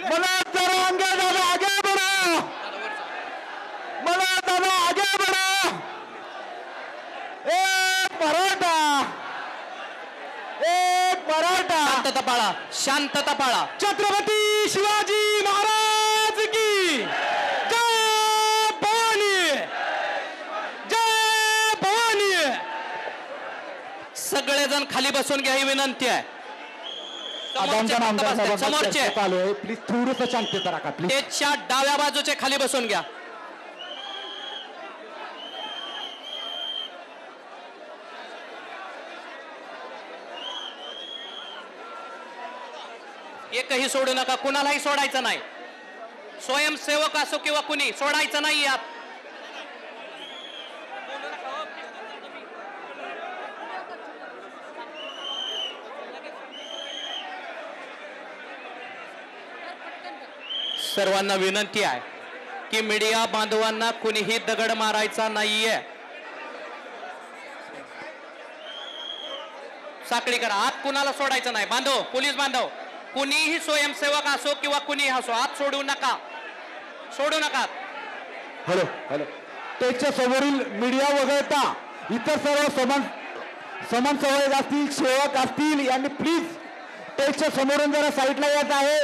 मला जरा दादा आगे बढ़ो, मला दादा आगे बढ़ो. एक मराठा, एक मराठा. शांतता पाळा, शांतता पाळा. छत्रपती शिवाजी महाराज की जय भवानी, जय भवानी. सगळेजण खाली बसून घ्या ही विनंती आहे. समोरचे प्लीज थोडंसं शांतता राखा प्लीज. स्टेजच्या डाव्या बाजूचे खाली बसून घ्या. एकही सोडू नका, कुणालाही सोडायचं नाही. स्वयंसेवक असो किंवा कुणी सोडायचं नाही यात. सर्वांना विनंती आहे की मीडिया बांधवांना कुणीही दगड मारायचा नाहीये. साखळी करा, आत कुणाला सोडायचं नाही. बांधव, पोलीस बांधव, कुणीही स्वयंसेवक असो किंवा कुणीही असो, आत सोडू नका, सोडू नका. Hello hello. त्याच्या समोरील मीडिया वगळता इतर सर्व समाजसेवक असतील, सेवक असतील, यांनी प्लीज त्याच्या समोरून जरा साईडला यायचं आहे.